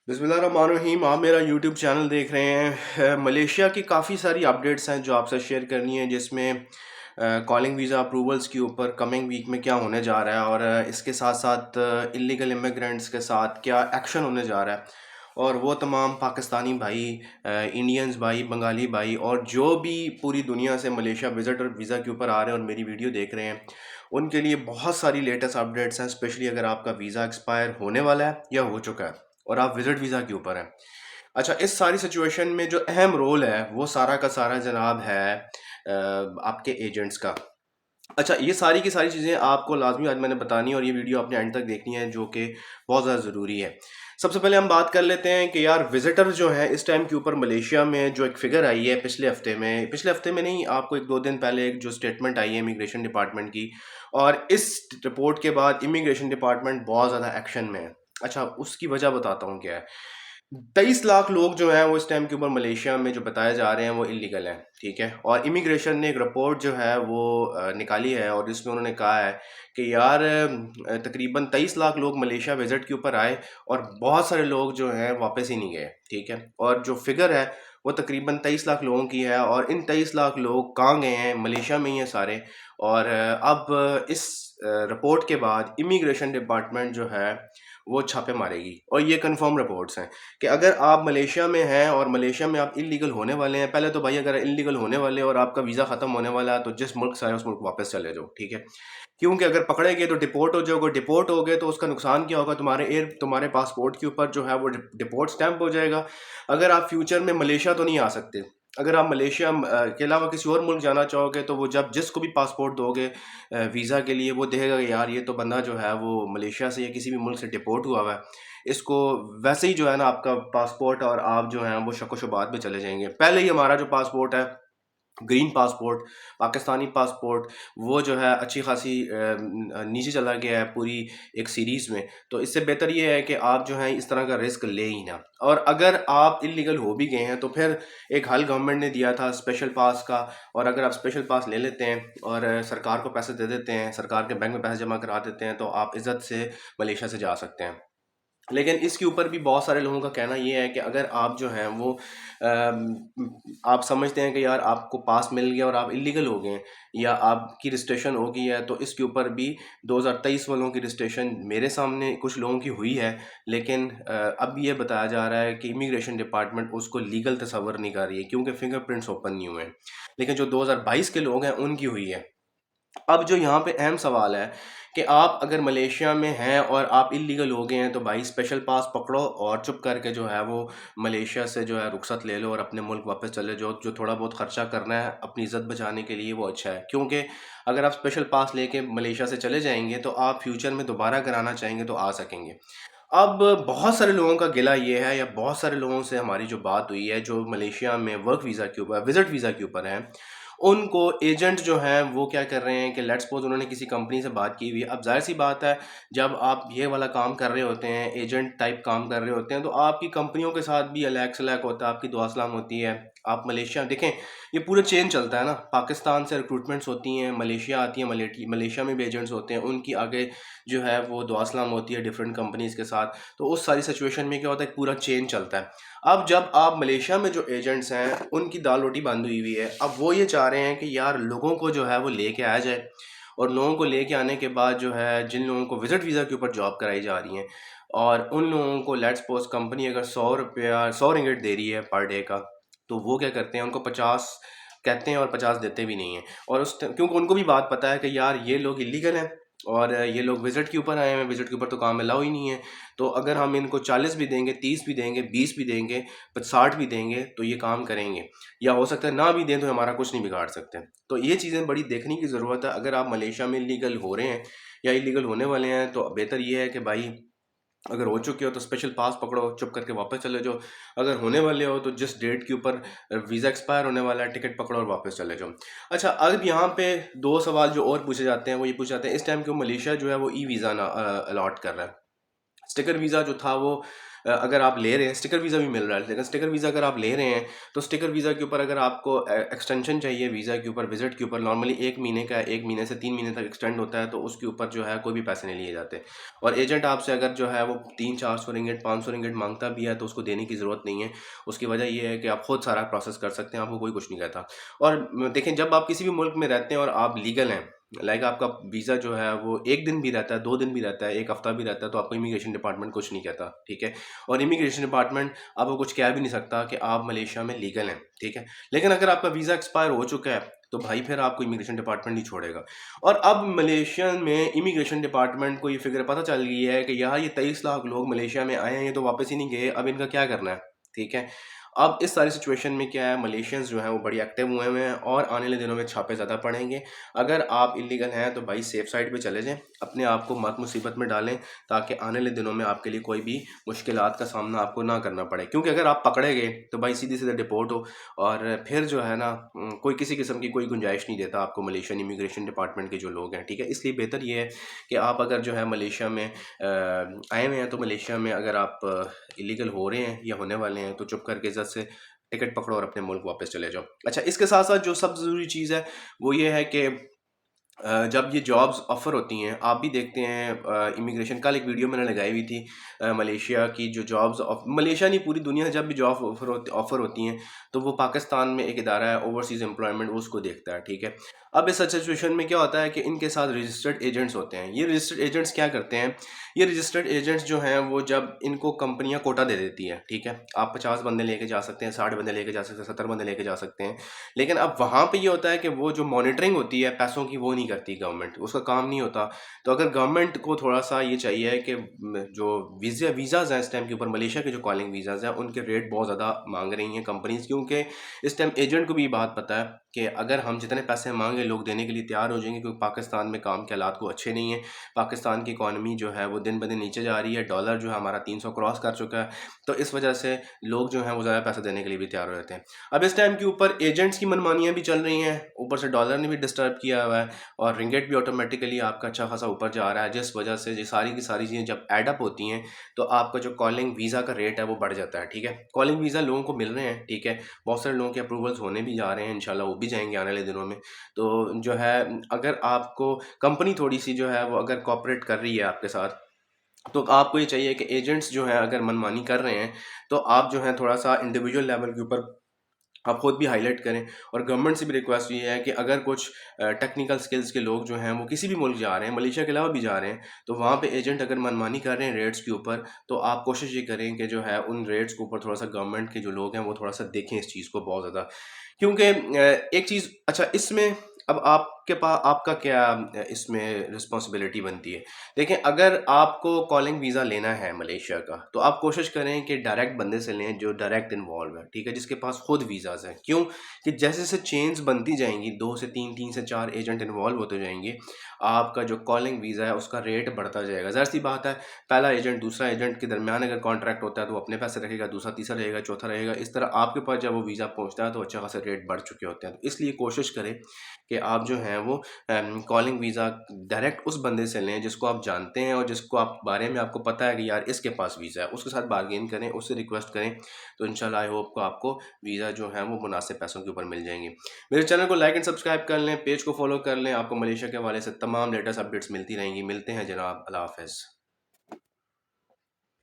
बिस्मिल्लाहिर्रहमानिर्रहीम। आप मेरा यूट्यूब चैनल देख रहे हैं। मलेशिया की काफ़ी सारी अपडेट्स हैं जो आपसे शेयर करनी है, जिसमें कॉलिंग वीज़ा अप्रूवल्स के ऊपर कमिंग वीक में क्या होने जा रहा है, और इसके साथ साथ इलीगल इमिग्रेंट्स के साथ क्या एक्शन होने जा रहा है, और वो तमाम पाकिस्तानी भाई, इंडियंस भाई, बंगाली भाई, और जो भी पूरी दुनिया से मलेशिया विजिटर वीज़ा के ऊपर आ रहे हैं और मेरी वीडियो देख रहे हैं, उनके लिए बहुत सारी लेटेस्ट अपडेट्स हैं। स्पेशली अगर आपका वीज़ा एक्सपायर होने वाला है या हो चुका है और आप विजिट वीज़ा के ऊपर हैं। अच्छा, इस सारी सिचुएशन में जो अहम रोल है वो सारा का सारा जनाब है आपके एजेंट्स का। अच्छा, ये सारी की सारी चीज़ें आपको लाजमी आज मैंने बतानी है, और ये वीडियो आपने एंड तक देखनी है, जो कि बहुत ज़्यादा ज़रूरी है। सबसे पहले हम बात कर लेते हैं कि यार विजिटर जो है इस टाइम के ऊपर मलेशिया में जो एक फिगर आई है पिछले हफ्ते में नहीं, आपको एक दो दिन पहले एक जो स्टेटमेंट आई है इमिग्रेशन डिपार्टमेंट की, और इस रिपोर्ट के बाद इमिग्रेशन डिपार्टमेंट बहुत ज़्यादा एक्शन में है। अच्छा, उसकी वजह बताता हूँ क्या है। 23 लाख लोग जो हैं वो इस टाइम के ऊपर मलेशिया में जो बताए जा रहे हैं वो इलीगल हैं, ठीक है। और इमिग्रेशन ने एक रिपोर्ट जो है वो निकाली है, और इसमें उन्होंने कहा है कि यार तकरीबन 23 लाख लोग मलेशिया विजिट के ऊपर आए, और बहुत सारे लोग जो हैं वापस ही नहीं गए, ठीक है। और जो फिगर है वो तकरीबन 23 लाख लोगों की है, और इन 23 लाख लोग कहाँ गए हैं? मलेशिया में ही हैं सारे। और अब इस रिपोर्ट के बाद इमिग्रेशन डिपार्टमेंट जो है वो छापे मारेगी, और ये कंफर्म रिपोर्ट्स हैं कि अगर आप मलेशिया में हैं और मलेशिया में आप इलीगल होने वाले हैं, पहले तो भाई अगर इलीगल होने वाले हैं और आपका वीज़ा ख़त्म होने वाला है तो जिस मुल्क से आए उस मुल्क वापस चले जाओ, ठीक है। क्योंकि अगर पकड़े गए तो डिपोर्ट हो जाओगे, डिपोर्ट हो गए तो उसका नुकसान क्या होगा? तुम्हारे पासपोर्ट के ऊपर जो है वो डिपोर्ट स्टैंप हो जाएगा। अगर आप फ्यूचर में मलेशिया तो नहीं आ सकते। अगर आप मलेशिया के अलावा किसी और मुल्क जाना चाहोगे तो वो जब जिसको भी पासपोर्ट दोगे वीज़ा के लिए, वो देखेगा कि यार ये तो बंदा जो है वो मलेशिया से या किसी भी मुल्क से डिपोर्ट हुआ हुआ है। इसको वैसे ही जो है ना आपका पासपोर्ट और आप जो हैं वो शक-ओ-शुबात में चले जाएँगे। पहले ही हमारा जो पासपोर्ट है, ग्रीन पासपोर्ट, पाकिस्तानी पासपोर्ट, वो जो है अच्छी खासी नीचे चला गया है पूरी एक सीरीज़ में। तो इससे बेहतर ये है कि आप जो हैं इस तरह का रिस्क लें ही ना। और अगर आप इल्लीगल हो भी गए हैं तो फिर एक हल गवर्नमेंट ने दिया था स्पेशल पास का, और अगर आप स्पेशल पास ले लेते हैं और सरकार को पैसे दे देते हैं, सरकार के बैंक में पैसे जमा करा देते हैं, तो आप इज़्ज़त से मलेशिया से जा सकते हैं। लेकिन इसके ऊपर भी बहुत सारे लोगों का कहना ये है कि अगर आप जो हैं वो आप समझते हैं कि यार आपको पास मिल गया और आप इलीगल हो गए हैं, या आपकी रजिस्ट्रेशन हो गई है, तो इसके ऊपर भी 2023 वालों की रजिस्ट्रेशन मेरे सामने कुछ लोगों की हुई है। लेकिन अब ये बताया जा रहा है कि इमिग्रेशन डिपार्टमेंट उसको लीगल तस्वर नहीं कर रही है, क्योंकि फिंगरप्रिंट्स ओपन नहीं हुए हैं। लेकिन जो 2022 के लोग हैं उनकी हुई है। अब जो यहाँ पे अहम सवाल है कि आप अगर मलेशिया में हैं और आप इलीगल हो गए हैं, तो भाई स्पेशल पास पकड़ो और चुप करके जो है वो मलेशिया से जो है रुखसत ले लो और अपने मुल्क वापस चले जाओ। जो थोड़ा बहुत खर्चा करना है अपनी इज़्ज़त बचाने के लिए वो अच्छा है, क्योंकि अगर आप स्पेशल पास लेके मलेशिया से चले जाएंगे तो आप फ्यूचर में दोबारा अगर आना चाहेंगे तो आ सकेंगे। अब बहुत सारे लोगों का गिला ये है, या बहुत सारे लोगों से हमारी जो बात हुई है जो मलेशिया में वर्क वीज़ा के ऊपर, विजिट वीज़ा के ऊपर हैं, उनको एजेंट जो हैं वो क्या कर रहे हैं कि लेट्स सपोज उन्होंने किसी कंपनी से बात की हुई है। अब ज़ाहिर सी बात है, जब आप ये वाला काम कर रहे होते हैं, एजेंट टाइप काम कर रहे होते हैं, तो आपकी कंपनियों के साथ भी अलैक सलैक होता है, आपकी दुआ सलाम होती है। आप मलेशिया देखें, ये पूरा चेन चलता है ना। पाकिस्तान से रिक्रूटमेंट्स होती हैं, मलेशिया आती है, मलेशिया में भी एजेंट्स होते हैं, उनकी आगे जो है वो दुआ सलाम होती है डिफरेंट कंपनीज़ के साथ। तो उस सारी सिचुएशन में क्या होता है, एक पूरा चेन चलता है। अब जब आप मलेशिया में जो एजेंट्स हैं उनकी दाल रोटी बंद हुई हुई है। अब वो ये चाह रहे हैं कि यार लोगों को जो है वो लेके आया जाए, और लोगों को लेके आने के बाद जो है जिन लोगों को विजिट वीज़ा के ऊपर जॉब कराई जा रही हैं, और उन लोगों को लेट्स सपोज कंपनी अगर 100 रिंगिट दे रही है पर डे का, तो वो क्या करते हैं, उनको 50 कहते हैं और 50 देते भी नहीं हैं। और क्योंकि उनको भी बात पता है कि यार ये लोग इलीगल हैं और ये लोग विजिट के ऊपर आए हैं, विजिट के ऊपर तो काम अलाउ ही नहीं है। तो अगर हम इनको 40 भी देंगे, 30 भी देंगे, 20 भी देंगे, 60 भी देंगे, तो ये काम करेंगे। या हो सकता है ना भी दें तो हमारा कुछ नहीं बिगाड़ सकते। तो ये चीज़ें बड़ी देखने की ज़रूरत है। अगर आप मलेशिया में इलीगल हो रहे हैं या इलीगल होने वाले हैं, तो बेहतर ये है कि भाई अगर हो चुके हो तो स्पेशल पास पकड़ो, चुप करके वापस चले जाओ। अगर होने वाले हो तो जिस डेट के ऊपर वीज़ा एक्सपायर होने वाला है, टिकट पकड़ो और वापस चले जाओ। अच्छा, अब यहाँ पे 2 सवाल जो और पूछे जाते हैं वो ये पूछे जाते हैं, इस टाइम क्यों मलेशिया जो है वो ई वीज़ा ना अलॉट कर रहा है। स्टिकर वीज़ा जो था वो अगर आप ले रहे हैं, स्टिकर वीज़ा भी मिल रहा है, लेकिन स्टिकर वीज़ा अगर आप ले रहे हैं तो स्टिकर वीज़ा के ऊपर अगर आपको एक्सटेंशन चाहिए वीज़ा के ऊपर, विजिट के ऊपर, नॉर्मली 1 महीने का, 1 महीने से 3 महीने तक एक्सटेंड होता है, तो उसके ऊपर जो है कोई भी पैसे नहीं लिए जाते। और एजेंट आपसे अगर जो है वो 300-400 रिंगिट, 500 रिंगिट मांगता भी है तो उसको देने की ज़रूरत नहीं है। उसकी वजह ये है कि आप खुद सारा प्रोसेस कर सकते हैं, आपको कोई कुछ नहीं कहता। और देखें, जब आप किसी भी मुल्क में रहते हैं और आप लीगल हैं, लाइक आपका वीज़ा जो है वो 1 दिन भी रहता है, 2 दिन भी रहता है, 1 हफ्ता भी रहता है, तो आपको इमिग्रेशन डिपार्टमेंट कुछ नहीं कहता, ठीक है? और इमिग्रेशन डिपार्टमेंट आपको कुछ कह भी नहीं सकता कि आप मलेशिया में लीगल हैं, ठीक है? लेकिन अगर आपका वीज़ा एक्सपायर हो चुका है, तो भाई फिर आपको इमिग्रेशन डिपार्टमेंट नहीं छोड़ेगा। और अब मलेशिया में इमिग्रेशन डिपार्टमेंट को ये फ़िगर पता चल गई है कि यार ये 23 लाख लोग मलेशिया में आए हैं, ये तो वापस ही नहीं गए, अब इनका क्या करना है, ठीक है? अब इस सारी सिचुएशन में क्या है, मलेशियंस जो हैं वो बड़ी एक्टिव हुए हुए हैं और आने वाले दिनों में छापे ज़्यादा पड़ेंगे। अगर आप इल्लीगल हैं तो भाई सेफ साइड पे चले जाएँ, अपने आप को मत मुसीबत में डालें, ताकि आने वाले दिनों में आपके लिए कोई भी मुश्किलात का सामना आपको ना करना पड़े। क्योंकि अगर आप पकड़े गए तो भाई सीधे-सीधे डिपोर्ट हो, और फिर जो है ना कोई किसी किस्म की कोई गुंजाइश नहीं देता आपको मलेशियन इमिग्रेशन डिपार्टमेंट के जो लोग हैं, ठीक है? इसलिए बेहतर ये है कि आप अगर जो है मलेशिया में आए हुए हैं, तो मलेशिया में अगर आप इलीगल हो रहे हैं या होने वाले हैं, तो चुप करके इज़्ज़त से टिकट पकड़ो और अपने मुल्क वापस चले जाओ। अच्छा, इसके साथ-साथ जो सबसे ज़रूरी चीज़ है, वो ये है कि जब ये जॉब्स ऑफ़र होती हैं, आप भी देखते हैं इमिग्रेशन, कल एक वीडियो मैंने लगाई हुई थी मलेशिया की जो जॉब्स मलेशिया नहीं, पूरी दुनिया में जब भी जॉब ऑफ़र होती हैं, तो वो पाकिस्तान में एक इदारा है ओवरसीज़ एम्प्लॉयमेंट, वो उसको देखता है, ठीक है? अब इस सिचुएशन में क्या होता है कि इनके साथ रजिस्टर्ड एजेंट्स होते हैं। ये रजिस्टर्ड एजेंट्स क्या करते हैं, ये रजिस्टर्ड एजेंट्स जो हैं वो जब इनको कंपनियाँ कोटा दे देती हैं, ठीक है? आप 50 बंदे लेके जा सकते हैं, 60 बंदे लेके जा सकते हैं, 70 बंदे लेके जा सकते हैं। लेकिन अब वहाँ पे ये होता है कि वो जो मॉनिटरिंग होती है पैसों की, वो नहीं करती गवर्नमेंट, उसका काम नहीं होता। तो अगर गवर्नमेंट को थोड़ा-सा ये चाहिए कि जो वीज़ाज़ हैं इस टाइम के ऊपर, मलेशिया के जो कॉलिंग वीज़ाज़ हैं, उनके रेट बहुत ज़्यादा माँग रही हैं कंपनीज़, क्योंकि इस टाइम एजेंट को भी ये बात पता है कि अगर हम जितने पैसे माँगे लोग देने के लिए तैयार हो जाएँगे, क्योंकि पाकिस्तान में काम के हालात को अच्छे नहीं हैं। पाकिस्तान की इकॉनमी जो है वो दिन-ब-दिन नीचे जा रही है, डॉलर जो है हमारा 300 क्रॉस कर चुका है, तो इस वजह से लोग जो हैं वो ज़्यादा पैसे देने के लिए भी तैयार हो जाते हैं। अब इस टाइम के ऊपर एजेंट्स की मनमानियाँ भी चल रही हैं, ऊपर से डॉलर ने भी डिस्टर्ब किया हुआ है, और रिंगिट भी ऑटोमेटिकली आपका अच्छा खासा ऊपर जा रहा है, जिस वजह से ये सारी की सारी चीज़ें जब ऐड अप होती हैं, तो आपका जो कॉलिंग वीज़ा का रेट है वो बढ़ जाता है, ठीक है? कॉलिंग वीज़ा लोगों को मिल रहे हैं, ठीक है? बहुत सारे लोगों के अप्रूवल्स होने भी जा रहे हैं, इंशाल्लाह वो भी जाएँगे आने वाले दिनों में। तो जो है, अगर आपको कंपनी थोड़ी-सी जो है वो अगर कोऑपरेट कर रही है आपके साथ, तो आपको ये चाहिए कि एजेंट्स जो हैं अगर मनमानी कर रहे हैं, तो आप जो है थोड़ा-सा इंडिविजुअल लेवल के ऊपर आप खुद भी हाईलाइट करें। और गवर्नमेंट से भी रिक्वेस्ट ये है कि अगर कुछ टेक्निकल स्किल्स के लोग जो हैं वो किसी भी मुल्क जा रहे हैं, मलेशिया के अलावा भी जा रहे हैं, तो वहाँ पे एजेंट अगर मनमानी कर रहे हैं रेट्स के ऊपर, तो आप कोशिश ये करें कि जो है उन रेट्स के ऊपर थोड़ा-सा गवर्नमेंट के जो लोग हैं वो थोड़ा-सा देखें इस चीज़ को बहुत ज़्यादा। क्योंकि एक चीज़, अच्छा इसमें अब आपका क्या इसमें रिस्पॉन्सिबिलिटी बनती है? देखिए, अगर आपको कॉलिंग वीज़ा लेना है मलेशिया का, तो आप कोशिश करें कि डायरेक्ट बंदे से लें जो डायरेक्ट इन्वॉल्व है, ठीक है? जिसके पास खुद वीज़ाज़ हैं। क्यों? कि जैसे-जैसे चेन्स बनती जाएँगी, 2 से 3, 3 से 4 एजेंट इन्वॉल्व होते जाएँगे, आपका जो कॉलिंग वीज़ा है उसका रेट बढ़ता जाएगा। ज़ाहिर-सी बात है, पहला एजेंट दूसरा एजेंट के दरमियान अगर कॉन्ट्रैक्ट होता है तो वो अपने पैसे रखेगा, दूसरा तीसरा रहेगा, चौथा रहेगा। इस तरह आपके पास जब वो वीज़ा पहुँचता है तो अच्छा खासा रेट बढ़ चुके होते हैं। तो इसलिए कोशिश करें कि आप जो हैं वो कॉलिंग वीज़ा डायरेक्ट उस बंदे से लें जिसको आप जानते हैं और जिसको आप बारे में आपको पता है कि यार इसके पास वीज़ा है, उसके साथ बार्गेन करें, उससे रिक्वेस्ट करें, तो इंशाल्लाह आई होप को आपको वीज़ा जो है वो मुनासिब पैसों के ऊपर मिल जाएंगे। मेरे चैनल को लाइक एंड सब्सक्राइब कर लें, पेज को फॉलो कर लें, आपको मलेशिया के हवाले से तमाम लेटेस्ट अपडेट्स मिलती रहेंगी। मिलते हैं जनाब, अल्लाह हाफ़िज़।